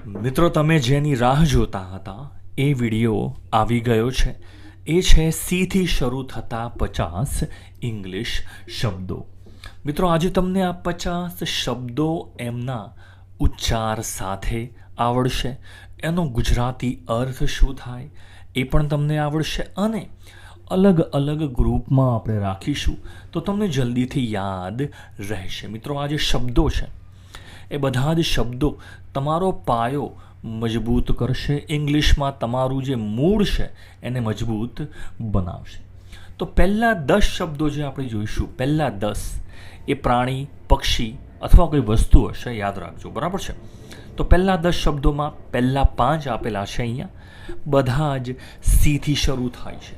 મિત્રો, તમે જેની રાહ જોતા હતા એ વિડીયો આવી ગયો છે. એ છે સીથી શરૂ થતા 50 ઇંગ્લિશ શબ્દો. મિત્રો, આજે તમને આ 50 શબ્દો એમના ઉચ્ચાર સાથે આવડશે, એનો ગુજરાતી અર્થ શું થાય એ પણ તમને આવડશે, અને અલગ અલગ ગ્રુપમાં આપણે રાખીશું તો તમને જલ્દીથી યાદ રહેશે. મિત્રો, આ જે શબ્દો છે એ બધા જ શબ્દો તમારો પાયો મજબૂત કરશે, ઇંગ્લિશમાં તમારું જે મૂળ છે એને મજબૂત બનાવશે. તો પહેલાં 10 શબ્દો જે આપણે જોઈશું, પહેલાં 10 એ પ્રાણી, પક્ષી અથવા કોઈ વસ્તુ હશે, યાદ રાખજો, બરાબર છે. તો પહેલાં 10 શબ્દોમાં પહેલાં 5 આપેલા છે અહીંયા, બધા જ સીથી શરૂ થાય છે.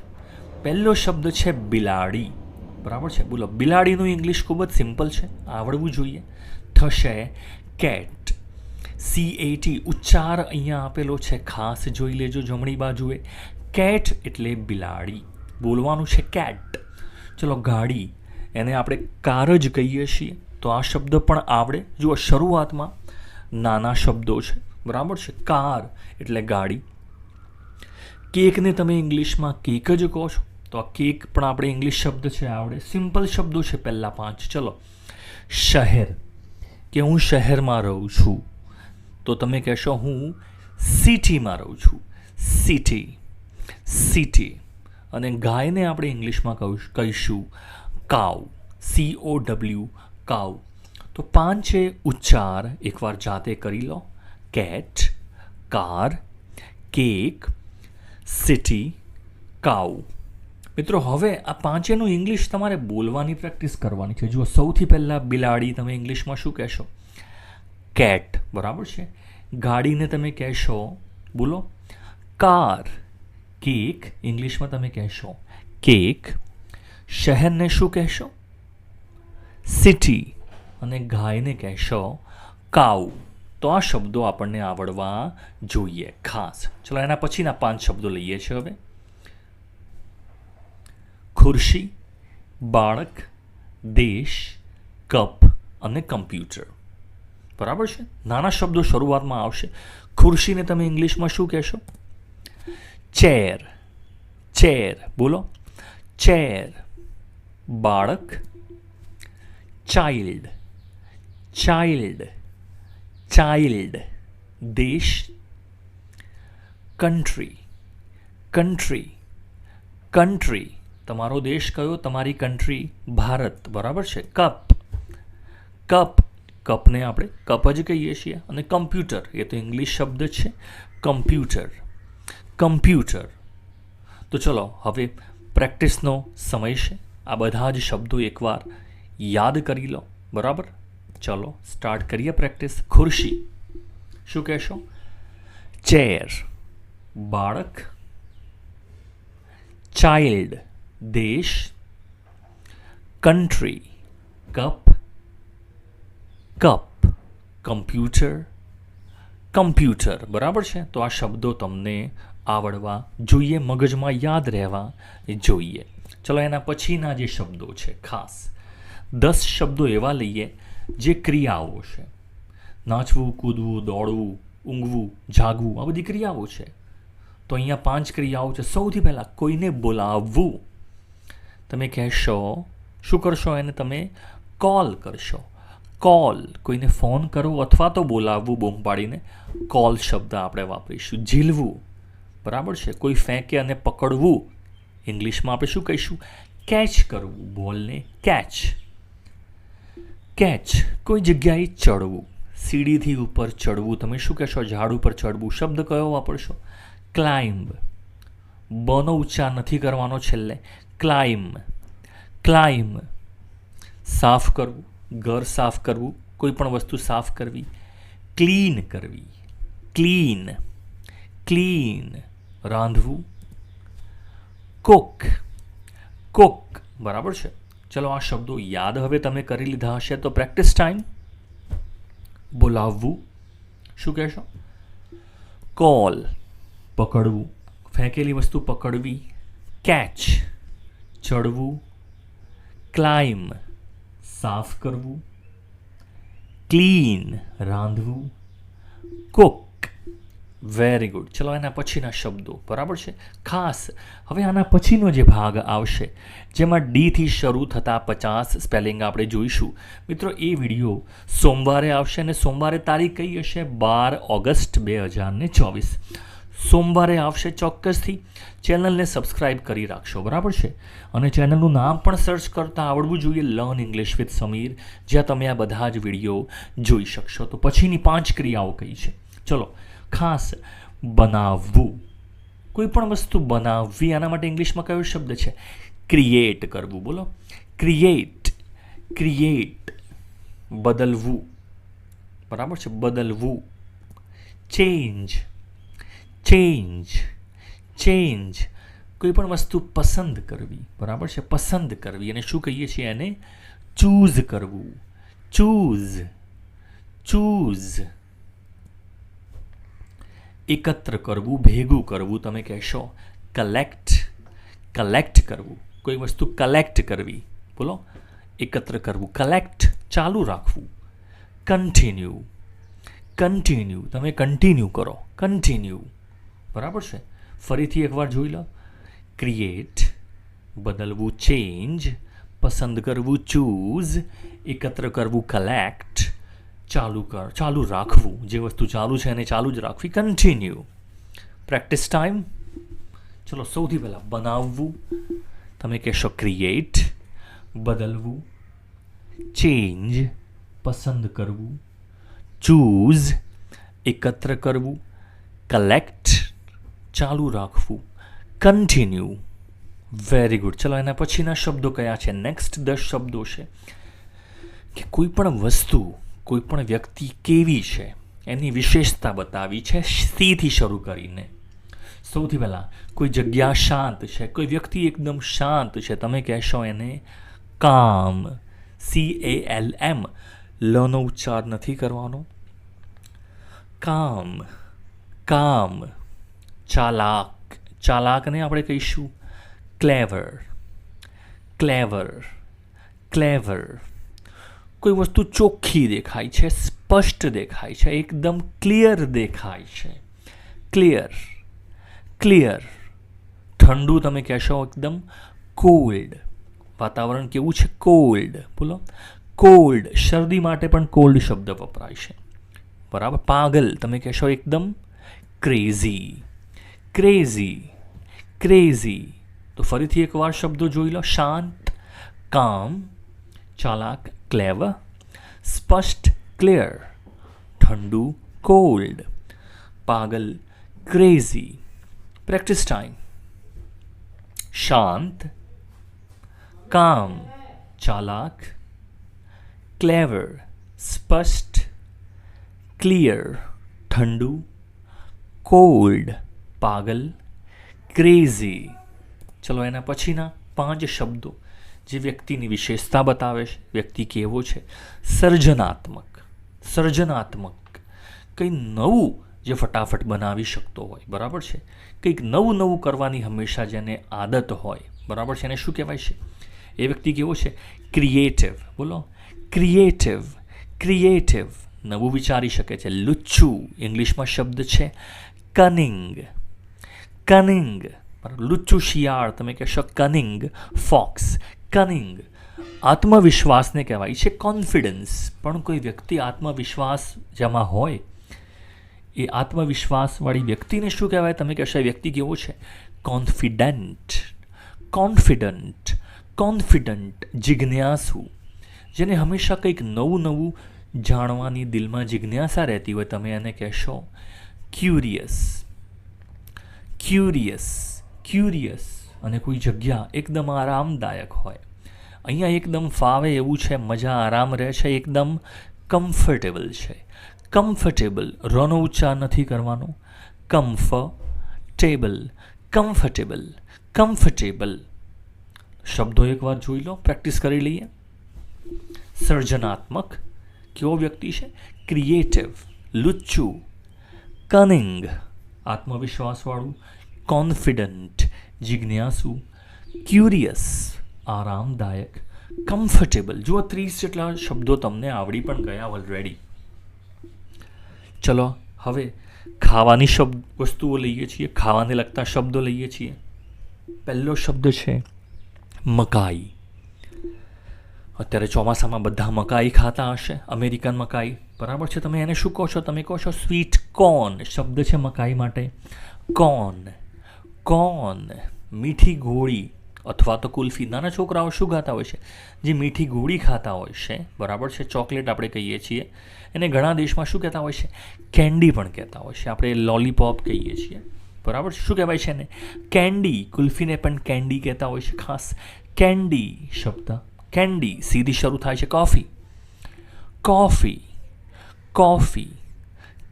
પહેલો શબ્દ છે બિલાડી, બરાબર છે. બોલો, બિલાડીનું ઇંગ્લિશ ખૂબ જ સિમ્પલ છે, આવડવું જોઈએ. થશે કેટ, CAT. ઉચ્ચાર અહીંયા આપેલો છે, ખાસ જોઈ લેજો જમણી બાજુએ. કેટ એટલે બિલાડી, બોલવાનું છે કેટ. ચલો, ગાડી, એને આપણે કાર જ કહીએ છીએ, તો આ શબ્દ પણ આવડે. જુઓ, શરૂઆતમાં નાના શબ્દો છે, બરાબર છે. કાર એટલે ગાડી. કેકને તમે ઇંગ્લિશમાં કેક જ કહો છો, તો આ કેક પણ આપણે ઇંગ્લિશ શબ્દ છે, આવડે. સિમ્પલ શબ્દો છે પહેલાં 5. ચલો, શહેર, કે હું શહેરમાં રહું છું, તો તમે કહેશો હું સિટીમાં રહું છું, સિટી, સિટી. અને ગાયને આપણે ઇંગ્લિશમાં કહીશું કાઉ, COW, કાઉ. તો 5 ઉચ્ચાર એકવાર જાતે કરી લો. કેટ, કાર, કેક, સિટી, કાઉ. મિત્રો, હવે આ 5નું ઇંગ્લિશ તમારે બોલવાની પ્રેક્ટિસ કરવાની છે. જુઓ, સૌથી પહેલાં બિલાડી તમે ઇંગ્લિશમાં શું કહેશો? કેટ, બરાબર છે. ગાડીને તમે કહેશો, બોલો, કાર. કેક ઇંગ્લિશમાં તમે કહેશો કેક. શહેરને શું કહેશો? સિટી. અને ગાયને કહેશો કાઉ. તો આ શબ્દો આપણને આવડવા જોઈએ ખાસ. ચલો, એના પછીના 5 શબ્દો લઈએ છીએ હવે. ખુરશી, બાળક, દેશ, કપ અને કમ્પ્યુટર, બરાબર છે. નાના શબ્દો શરૂઆતમાં આવશે. ખુરશીને તમે ઇંગ્લિશમાં શું કહેશો? ચેર, ચેર, બોલો, ચેર. બાળક, ચાઇલ્ડ, ચાઇલ્ડ, ચાઇલ્ડ. દેશ, કન્ટ્રી, કન્ટ્રી, કન્ટ્રી. તમારો દેશ કયો? તમારી કન્ટ્રી ભારત, બરાબર છે. કપ, કપ, કપને આપણે કપ જ કહીએ છીએ. અને કમ્પ્યુટર, એ તો ઇંગ્લિશ શબ્દ છે, કમ્પ્યુટર, કમ્પ્યુટર. તો ચલો, હવે પ્રેક્ટિસનો સમય છે. આ બધા જ શબ્દો એકવાર યાદ કરી લો, બરાબર. ચલો, સ્ટાર્ટ કરીએ પ્રેક્ટિસ. ખુરશી, શું કહેશો? ચેર. બાળક, ચાઇલ્ડ, દેશ, country, cup, cup, computer, computer, બરાબર છે. તો આ શબ્દો તમને આવડવા જોઈએ, મગજમાં યાદ રહેવા જોઈએ. ચલો, એના પછીના જે શબ્દો છે, ખાસ 10 શબ્દો એવા લઈએ જે ક્રિયાઓ છે. નાચવું, કૂદવું, દોડવું, ઊંઘવું, જાગવું, આ બધી ક્રિયાઓ છે. તો અહીંયા 5 ક્રિયાઓ છે. સૌથી પહેલાં કોઈને બોલાવવું, તમે કહેશો, શું કરશો? એને તમે કોલ કરશો. કોલ, કોઈને ફોન કરવો અથવા તો બોલાવવું બૂમ પાડીને, કોલ શબ્દ આપણે વાપરીશું. ઝીલવું, બરાબર છે. કોઈ ફેંકે અને પકડવું, ઇંગ્લિશમાં આપણે શું કહીશું? કેચ કરવું, બોલને કેચ, કેચ. કોઈ જગ્યાએ ચડવું, સીડીથી ઉપર ચડવું, તમે શું કહેશો? ઝાડ ઉપર ચડવું. શબ્દ કયો વાપરશો? ક્લાઇમ્બ. બનો ઉચ્ચાર નથી કરવાનો છેલ્લે. Climb, climb. સાફ કરવું, ઘર સાફ કરવું, કોઈ પણ વસ્તુ સાફ કરવી. ક્લીન કરવી, ક્લીન, ક્લીન. રાંધવું, કુક, કુક, બરાબર છે. ચલો, આ શબ્દો યાદ હવે તમે કરી લીધા હશે, તો પ્રેક્ટિસ ટાઈમ. બોલાવવું, શું કહેશો? કોલ. પકડવું, ફેંકેલી વસ્તુ પકડવી. કેચ, ચડવું. ક્લાઇમ્બ, સાફ કરવું. ક્લીન, રાંધવું. Cook, very good. ચલો એના પછીના શબ્દો બરાબર છે. ખાસ હવે આના પછીનો જે ભાગ આવશે જેમાં ડીથી શરૂ થતા 50 સ્પેલિંગ આપણે જોઈશું. મિત્રો એ વિડીયો સોમવારે આવશે અને સોમવારે તારીખ કઈ હશે? 12 ઓગસ્ટ 2024. સોમવારે આવશે. ચોક્કસથી ચેનલને સબસ્ક્રાઈબ કરી રાખશો બરાબર છે. અને ચેનલનું નામ પણ સર્ચ કરતાં આવડવું જોઈએ, લર્ન ઇંગ્લિશ વિથ સમીર, જ્યાં તમે આ બધા જ વિડીયો જોઈ શકશો. તો પછીની 5 ક્રિયાઓ કઈ છે? ચલો ખાસ બનાવવું, કોઈ પણ વસ્તુ બનાવવી, આના માટે ઇંગ્લિશમાં કયો શબ્દ છે? ક્રિએટ કરવું. બોલો ક્રિએટ. ક્રિએટ બદલવું બરાબર છે, બદલવું. ચેન્જ. ચેન્જ. ચેન્જ કોઈ પણ વસ્તુ પસંદ કરવી બરાબર છે, પસંદ કરવી. અને શું કહીએ છીએ એને? ચૂઝ કરવું. ચૂઝ. ચૂઝ. એકત્ર કરવું, ભેગું કરવું. તમે કહેશો કલેક્ટ. કલેક્ટ કરવું, કોઈ વસ્તુ કલેક્ટ કરવી. બોલો એકત્ર કરવું. કલેક્ટ ચાલુ રાખવું. કન્ટિન્યુ. કન્ટિન્યુ તમે કન્ટિન્યુ કરો. કન્ટિન્યુ બરાબર છે. ફરીથી એકવાર જોઈ લો. ક્રિએટ બદલવું, ચેન્જ પસંદ કરવું, ચૂઝ એકત્ર કરવું, કલેક્ટ ચાલુ રાખવું. જે વસ્તુ ચાલુ છે એને ચાલુ જ રાખવી. કન્ટિન્યુ. Practice time. ચલો સૌથી પહેલાં બનાવવું. તમે કહેશો ક્રિએટ. બદલવું, ચેન્જ પસંદ કરવું, ચૂઝ એકત્ર કરવું, કલેક્ટ ચાલુ રાખવું, કન્ટિન્યુ. Very good. ચલો એના પછીના શબ્દો કયા છે? નેક્સ્ટ 10 શબ્દો છે કે કોઈ પણ વસ્તુ, કોઈ પણ વ્યક્તિ કેવી છે એની વિશેષતા બતાવી છે સીથી શરૂ કરીને. સૌથી પહેલાં કોઈ જગ્યા શાંત છે, કોઈ વ્યક્તિ એકદમ શાંત છે. તમે કહેશો એને કામ. CALM. લનો ઉચ્ચાર નથી કરવાનો. કામ. કામ. ચાલાક. ચાલાકને આપણે કહીશું ક્લેવર. ક્લેવર. ક્લેવર. કોઈ વસ્તુ ચોખ્ખી દેખાય છે, સ્પષ્ટ દેખાય છે, એકદમ ક્લિયર દેખાય છે. ક્લિયર. ક્લિયર. ઠંડુ તમે કહેશો એકદમ કોલ્ડ. વાતાવરણ કેવું છે? કોલ્ડ. બોલો કોલ્ડ. શરદી માટે પણ કોલ્ડ શબ્દ વપરાય છે બરાબર. પાગલ તમે કહેશો એકદમ ક્રેઝી. ક્રેઝી. ક્રેઝી. તો ફરીથી એકવાર શબ્દો જોઈ લો. શાંત, કામ, ચાલાક, ક્લેવર, સ્પષ્ટ, ક્લિયર, ઠંડુ, કોલ્ડ, પાગલ, ક્રેઝી. Practice time. શાંત, કામ, ચાલાક, ક્લેવર, સ્પષ્ટ, ક્લિયર, ઠંડુ, કોલ્ડ, પાગલ, ક્રેઝી. ચલો એના પછીના 5 શબ્દો જે વ્યક્તિની વિશેષતા બતાવે છે, વ્યક્તિ કેવો છે. સર્જનાત્મક. સર્જનાત્મક કંઈ નવું જે ફટાફટ બનાવી શકતો હોય બરાબર છે. કંઈક નવું નવું કરવાની હંમેશા જેને આદત હોય બરાબર છે, એને શું કહેવાય છે? એ વ્યક્તિ કેવો છે? ક્રિએટિવ. બોલો ક્રિએટિવ. ક્રિએટિવ નવું વિચારી શકે છે. લુચ્ચું ઇંગ્લિશમાં શબ્દ છે કનિંગ. કનિંગ. લુચ્ચું શિયાળ તમે કહેશો કનિંગ ફોક્સ. કનિંગ. આત્મવિશ્વાસને કહેવાય છે કોન્ફિડન્સ. પણ કોઈ વ્યક્તિ આત્મવિશ્વાસ જેમાં હોય એ આત્મવિશ્વાસવાળી વ્યક્તિને શું કહેવાય? તમે કહેશો એ વ્યક્તિ કેવો છે? કોન્ફિડન્ટ. કોન્ફિડન્ટ. કોન્ફિડન્ટ. જિજ્ઞાસુ. જેને હંમેશા કંઈક નવું નવું જાણવાની દિલમાં જિજ્ઞાસા રહેતી હોય તમે એને કહેશો ક્યુરિયસ. ક્યુરિયસ. ક્યુરિયસ. અને કોઈ જગ્યા એકદમ આરામદાયક હોય, અહીંયા એકદમ ફાવે એવું છે, મજા આરામ રહે છે, એકદમ કમ્ફર્ટેબલ છે. કમ્ફર્ટેબલ. રનો ઉચ્ચાર નથી કરવાનો. કમ્ફર્ટેબલ. કમ્ફર્ટેબલ. કમ્ફર્ટેબલ. શબ્દો એકવાર જોઈ લો, પ્રેક્ટિસ કરી લઈએ. સર્જનાત્મક કેવો વ્યક્તિ છે? ક્રિએટિવ. લુચ્ચું. કનિંગ આત્મવિશ્વાસવાળું. કોન્ફિડન્ટ જિજ્ઞાસુ. ક્યુરિયસ આરામદાયક. કમ્ફર્ટેબલ. જુઓ 30 જેટલા શબ્દો તમને આવડી પણ ગયા ઓલરેડી. ચલો હવે ખાવાની વસ્તુઓ લઈએ છીએ, ખાવાને લગતા શબ્દો લઈએ છીએ. પહેલો શબ્દ છે મકાઈ. અત્યારે ચોમાસામાં બધા મકાઈ ખાતા હશે, અમેરિકન મકાઈ, બરાબર છે. તમે એને શું કહો છો? તમે કહો છો સ્વીટ કોર્ન. શબ્દ છે મકાઈ માટે કોર્ન. કોર્ન, મીઠી ગોળી અથવા તો કુલ્ફી. નાના છોકરાઓ શું ખાતા હોય છે? જે મીઠી ગોળી ખાતા હોય છે, બરાબર છે. ચોકલેટ આપણે કહીએ છીએ. એને ઘણા દેશમાં શું કહેતા હોય છે? કેન્ડી પણ કહેતા હોય છે. આપણે લોલીપોપ કહીએ છીએ, બરાબર છે. શું કહેવાય છે એને? કેન્ડી. કુલ્ફીને પણ કેન્ડી કહેતા હોય છે. ખાસ કેન્ડી શબ્દ, કેન્ડી સીધી શરૂ થાય છે કોફી. Coffee, coffee.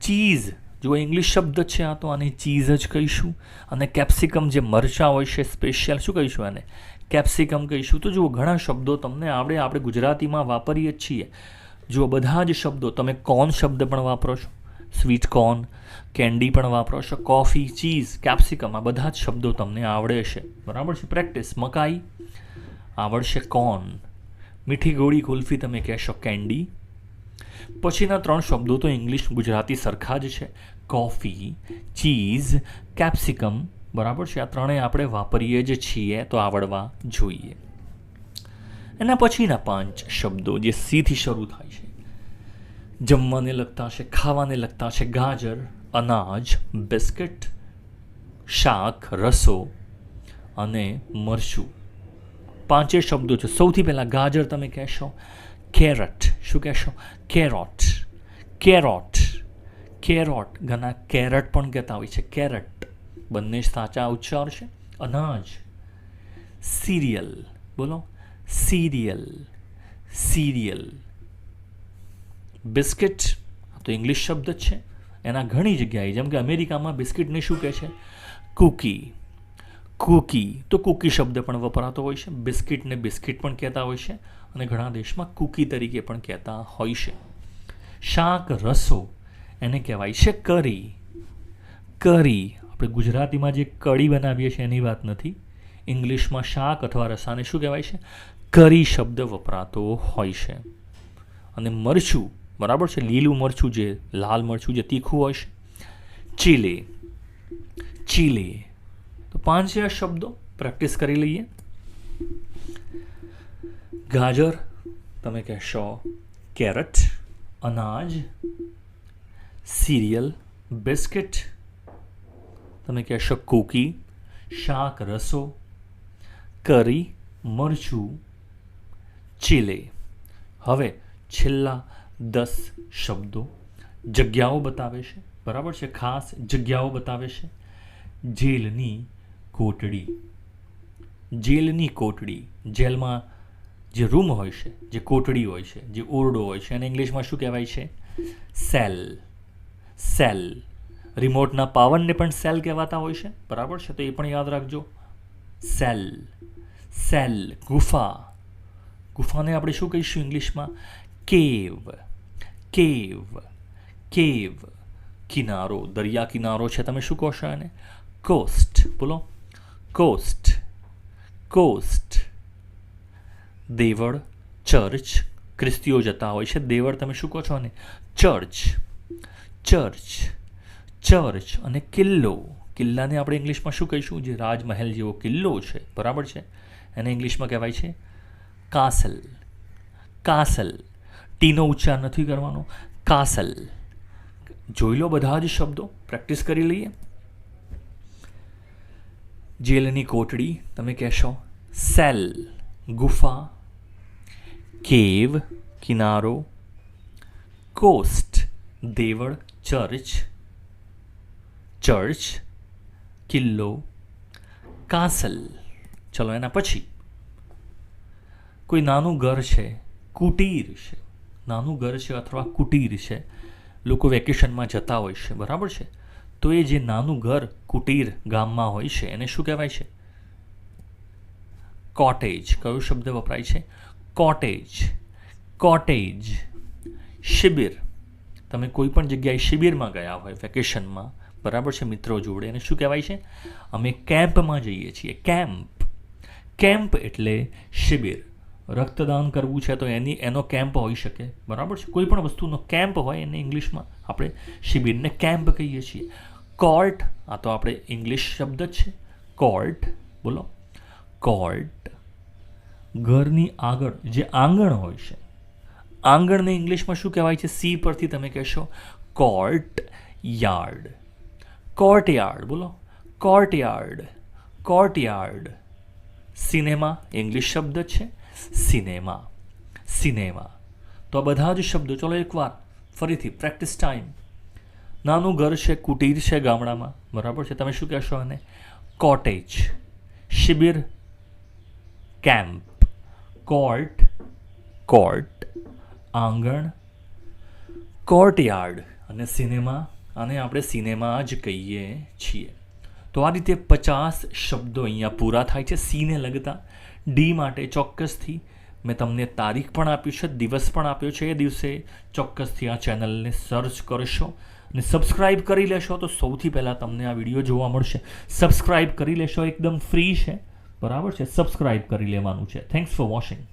ચીઝ, જો ઇંગ્લિશ શબ્દ છે આ, તો આને ચીઝ જ કહીશું. અને કેપ્સિકમ, જે મરચાં હોય છે સ્પેશિયલ, શું કહીશું આને? કેપ્સિકમ કહીશું. તો જુઓ, ઘણા શબ્દો તમને આવડે, આપણે ગુજરાતીમાં વાપરીએ જ છીએ. જુઓ, બધા જ શબ્દો. તમે કોર્ન શબ્દ પણ વાપરો છો, સ્વીટ કોર્ન. કેન્ડી પણ વાપરો છો. કોફી, ચીઝ, કેપ્સિકમ, આ બધા જ શબ્દો તમને આવડે છે, બરાબર છે. પ્રેક્ટિસ. મકાઈ આવડશે, કોર્ન. મીઠી ગોળી, કુલ્ફી તમે કહેશો કેન્ડી. પછીના 3 શબ્દો તો ઇંગ્લિશ ગુજરાતી સરખા જ છે. કોફી, ચીઝ, કેપ્સિકમ, બરાબર છે. આ ત્રણેય આપણે વાપરીએ જ છીએ, તો આવડવા જોઈએ. એના પછીના 5 શબ્દો જે સીથી શરૂ થાય છે, જમવાને લગતા છે, ખાવાને લગતા છે. ગાજર, અનાજ, બિસ્કિટ, શાક, રસો અને મરચું. 5 શબ્દો છે. સૌથી પહેલાં ગાજર તમે કહેશો કેરટ. શું કહેશો? કેરોટ. કેરોટ, કેરોટ. ઘણા કેરટ પણ કહેતા હોય છે. કેરટ, બંને સાચા ઉચ્ચાર છે. અનાજ, સિરિયલ. બોલો, સિરિયલ, સિરિયલ. બિસ્કિટ, તો ઇંગ્લિશ શબ્દ જ છે. એના ઘણી જગ્યાએ, જેમ કે અમેરિકામાં બિસ્કિટને શું કહે છે? કૂકી. કૂકી, તો કૂકી શબ્દ પણ વપરાતો હોય છે. બિસ્કિટને બિસ્કિટ પણ કહેતા હોય છે, અને ઘણા દેશમાં કૂકી તરીકે પણ કહેતા હોય છે. શાક, રસો, એને કહેવાય છે કરી. કરી, આપણે ગુજરાતીમાં જે કઢી બનાવીએ છીએ એની વાત નથી. ઇંગ્લિશમાં શાક અથવા રસાને શું કહેવાય છે? કરી શબ્દ વપરાતો હોય છે. અને મરચું, બરાબર છે. લીલું મરચું, જે લાલ મરચું જે તીખું હોય છે. ચીલે. ચીલે. તો 5 શબ્દો પ્રેક્ટિસ કરી લઈએ. ગાજર તમે કહેશો કેરટ. અનાજ, સિરિયલ. બિસ્કિટ તમે કહેશો કૂકી. શાક, રસો. કરી, મરચું, ચીલે. હવે છેલ્લા 10 શબ્દો જગ્યાઓ બતાવે છે, બરાબર છે. ખાસ જગ્યાઓ બતાવે છે. જેલની કોટડી. જેલની કોટડી, જેલમાં જે રૂમ હોય છે, જે કોટડી હોય છે, જે ઓરડો હોય છે, એને ઇંગ્લિશમાં શું કહેવાય છે? સેલ. સેલ. રિમોટના પાવરને પણ સેલ કહેવાતા હોય છે, બરાબર છે. તો એ પણ યાદ રાખજો. Cell, cell. ગુફા. ગુફાને આપણે શું કહીશું ઇંગ્લિશમાં? કેવ. કેવ, કેવ. કિનારો, દરિયા કિનારો છે, તમે શું કહો છો એને? કોસ્ટ. બોલો, કોસ્ટ, કોસ્ટ. દેવળ, ચર્ચ. ખ્રિસ્તીઓ જતા હોય છે. દેવળ તમે શું કહો છો ને? ચર્ચ. Church, church. અને કિલ્લો. કિલ્લાને આપણે ઇંગ્લિશમાં શું કહીશું? જે રાજમહેલ જેવો કિલ્લો છે, બરાબર છે, એને ઇંગ્લિશમાં કહેવાય છે કાસલ. કાસલ. ટીનો ઉચ્ચાર નથી કરવાનો. કાસલ. જોઈ લો બધા જ શબ્દો, પ્રેક્ટિસ કરી લઈએ. જેલની કોટડી તમે કહેશો સેલ. ગુફા, કેવ, કિનારો. કોસ્ટ, દેવળ, ચર્ચ. ચર્ચ, કિલ્લો, કાસલ. ચલો, એના પછી કોઈ નાનું ઘર છે, કુટીર છે. નાનું ઘર છે અથવા કુટીર છે. લોકો વેકેશનમાં જતા હોય છે, બરાબર છે. તો એ જે નાનું ઘર, કુટીર ગામમાં હોય છે, એને શું કહેવાય છે? કોટેજ. કયો શબ્દ વપરાય છે? કોટેજ. કોટેજ. શિબિર. તમે કોઈ પણ જગ્યાએ શિબિરમાં ગયા હોય વેકેશનમાં, બરાબર છે, મિત્રો જોડે, એને શું કહેવાય છે? અમે કેમ્પમાં જઈએ છીએ. કેમ્પ. કેમ્પ એટલે શિબિર. રક્તદાન કરવું છે તો એનો કેમ્પ હોઈ શકે, બરાબર છે. કોઈ પણ વસ્તુનો કેમ્પ હોય એને ઇંગ્લિશમાં આપણે શિબિરને કેમ્પ કહીએ છીએ. કોર્ટ, આ તો આપણે ઇંગ્લિશ શબ્દ જ છે. કોર્ટ, બોલો કોર્ટ. ઘરની આગળ જે આંગણ હોય છે, આંગણને ઇંગ્લિશમાં શું કહેવાય છે? સી પરથી તમે કહેશો કોર્ટ યાર્ડ. કોર્ટયાર્ડ, બોલો કોર્ટયાર્ડ, કોર્ટયાર્ડ. સિનેમા ઇંગ્લિશ શબ્દ છે, સિનેમા, સિનેમા. તો આ બધા જ શબ્દો, ચલો એકવાર ફરીથી પ્રેક્ટિસ ટાઈમ. નાનું ઘર છે, કુટીર છે ગામડામાં, બરાબર છે. તમે શું કહેશો આને? કોટેજ. શિબિર, કેમ્પ. Court, court. આંગણ, કોર્ટયાર્ડ. અને સિનેમા, આને આપણે સિનેમા જ કહીએ છીએ. તો આ રીતે 50 શબ્દો અહીંયા પૂરા થાય છે સીને લગતા. ડી માટે ચોક્કસથી મેં તમને તારીખ પણ આપ્યું છે, દિવસ પણ આપ્યો છે. એ દિવસે ચોક્કસથી આ ચેનલને સર્ચ કરશો અને સબસ્ક્રાઈબ કરી લેશો તો સૌથી પહેલાં તમને આ વિડીયો જોવા મળશે. સબસ્ક્રાઈબ કરી લેશો, એકદમ ફ્રી છે, બરાબર છે. સબસ્ક્રાઈબ કરી લેવાનું છે. Thanks for watching.